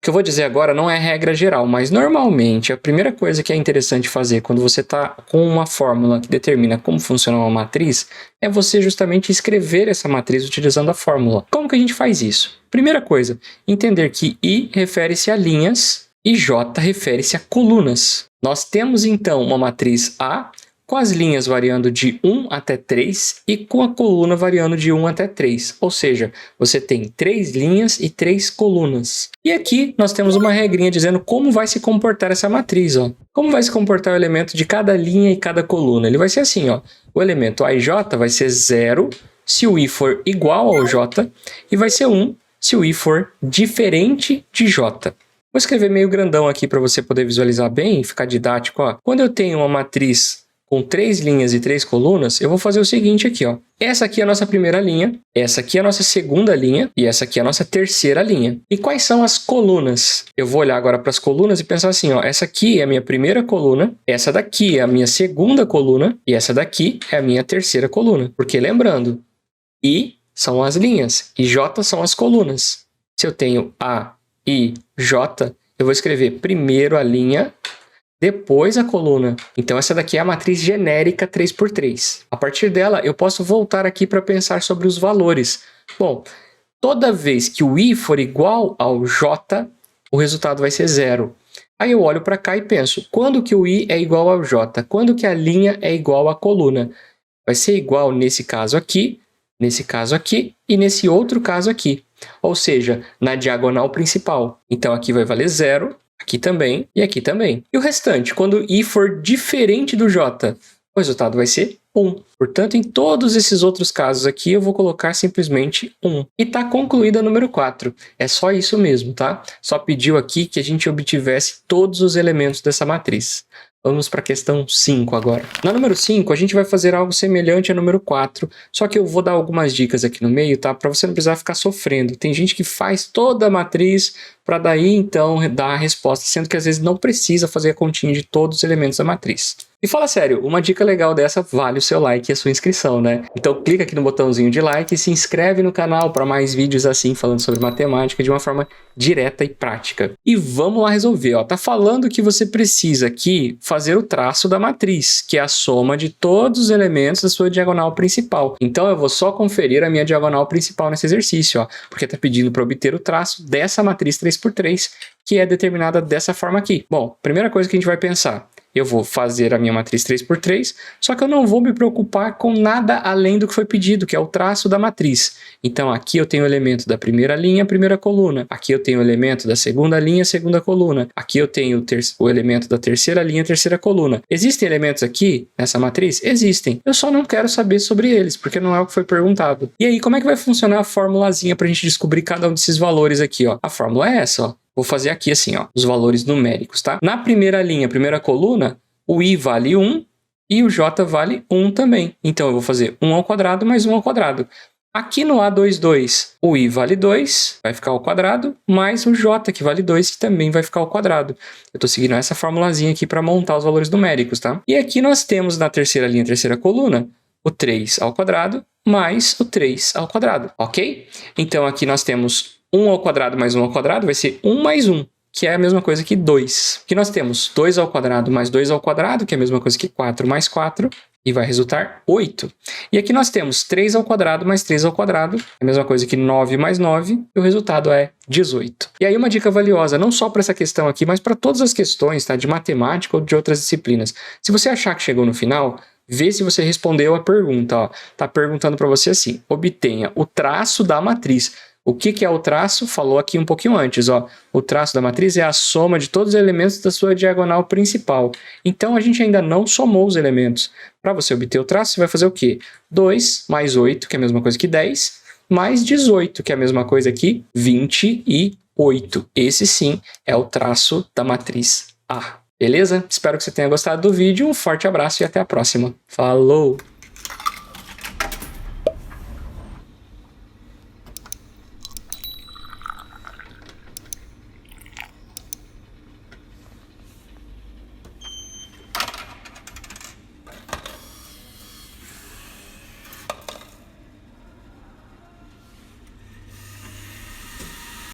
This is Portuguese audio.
que eu vou dizer agora não é regra geral, mas normalmente a primeira coisa que é interessante fazer quando você está com uma fórmula que determina como funciona uma matriz é você justamente escrever essa matriz utilizando a fórmula. Como que a gente faz isso? Primeira coisa, entender que I refere-se a linhas e J refere-se a colunas. Nós temos então uma matriz A com as linhas variando de 1 até 3 e com a coluna variando de 1 até 3. Ou seja, você tem 3 linhas e 3 colunas. E aqui nós temos uma regrinha dizendo como vai se comportar essa matriz. Ó. Como vai se comportar o elemento de cada linha e cada coluna? Ele vai ser assim, ó. O elemento A e J vai ser 0 se o I for igual ao J e vai ser 1 se o I for diferente de J. Vou escrever meio grandão aqui para você poder visualizar bem e ficar didático. Ó. Quando eu tenho uma matriz com 3 linhas e 3 colunas, eu vou fazer o seguinte aqui, ó. Essa aqui é a nossa primeira linha, essa aqui é a nossa segunda linha e essa aqui é a nossa terceira linha. E quais são as colunas? Eu vou olhar agora para as colunas e pensar assim, ó, essa aqui é a minha primeira coluna, essa daqui é a minha segunda coluna e essa daqui é a minha terceira coluna. Porque lembrando, I são as linhas e J são as colunas. Se eu tenho A, I, J, eu vou escrever primeiro a linha, depois a coluna. Então essa daqui é a matriz genérica 3×3. A partir dela eu posso voltar aqui para pensar sobre os valores. Bom, toda vez que o I for igual ao J, o resultado vai ser 0. Aí eu olho para cá e penso, quando que o I é igual ao J? Quando que a linha é igual à coluna? Vai ser igual nesse caso aqui e nesse outro caso aqui. Ou seja, na diagonal principal. Então aqui vai valer 0. Aqui também e aqui também. E o restante, quando I for diferente do J, o resultado vai ser 1. Portanto, em todos esses outros casos aqui, eu vou colocar simplesmente 1. E está concluída a número 4. É só isso mesmo, tá? Só pediu aqui que a gente obtivesse todos os elementos dessa matriz. Vamos para a questão 5 agora. Na número 5, a gente vai fazer algo semelhante à número 4, só que eu vou dar algumas dicas aqui no meio, tá? Para você não precisar ficar sofrendo. Tem gente que faz toda a matriz para daí, então, dar a resposta, sendo que às vezes não precisa fazer a continha de todos os elementos da matriz. E fala sério, uma dica legal dessa vale o seu like e a sua inscrição, né? Então clica aqui no botãozinho de like e se inscreve no canal para mais vídeos assim, falando sobre matemática de uma forma direta e prática. E vamos lá resolver, ó. Tá falando que você precisa aqui fazer o traço da matriz, que é a soma de todos os elementos da sua diagonal principal. Então eu vou só conferir a minha diagonal principal nesse exercício, ó, porque tá pedindo para obter o traço dessa matriz 3×3, que é determinada dessa forma aqui. Bom, primeira coisa que a gente vai pensar, eu vou fazer a minha matriz 3×3, só que eu não vou me preocupar com nada além do que foi pedido, que é o traço da matriz. Então aqui eu tenho o elemento da primeira linha, primeira coluna. Aqui eu tenho o elemento da segunda linha, segunda coluna. Aqui eu tenho o elemento da terceira linha, terceira coluna. Existem elementos aqui nessa matriz? Existem. Eu só não quero saber sobre eles, porque não é o que foi perguntado. E aí, como é que vai funcionar a formulazinha para a gente descobrir cada um desses valores aqui, ó? A fórmula é essa, ó. Vou fazer aqui assim, ó, os valores numéricos, tá? Na primeira linha, primeira coluna, o I vale 1 e o J vale 1 também. Então, eu vou fazer 1 ao quadrado mais 1 ao quadrado. Aqui no A22, o I vale 2, vai ficar ao quadrado, mais o J, que vale 2, que também vai ficar ao quadrado. Eu estou seguindo essa formulazinha aqui para montar os valores numéricos, tá? E aqui nós temos na terceira linha, terceira coluna, o 3 ao quadrado mais o 3 ao quadrado, ok? Então, aqui nós temos 1 ao quadrado mais 1 ao quadrado vai ser 1 mais 1, que é a mesma coisa que 2. Aqui nós temos 2 ao quadrado mais 2 ao quadrado, que é a mesma coisa que 4 mais 4, e vai resultar 8. E aqui nós temos 3 ao quadrado mais 3 ao quadrado, é a mesma coisa que 9 mais 9, e o resultado é 18. E aí uma dica valiosa, não só para essa questão aqui, mas para todas as questões, tá, de matemática ou de outras disciplinas. Se você achar que chegou no final, vê se você respondeu a pergunta. Ó. Tá perguntando para você assim, obtenha o traço da matriz. O que é o traço? Falou aqui um pouquinho antes, ó. O traço da matriz é a soma de todos os elementos da sua diagonal principal. Então, a gente ainda não somou os elementos. Para você obter o traço, você vai fazer o quê? 2 mais 8, que é a mesma coisa que 10, mais 18, que é a mesma coisa que 28. Esse sim é o traço da matriz A. Beleza? Espero que você tenha gostado do vídeo. Um forte abraço e até a próxima. Falou!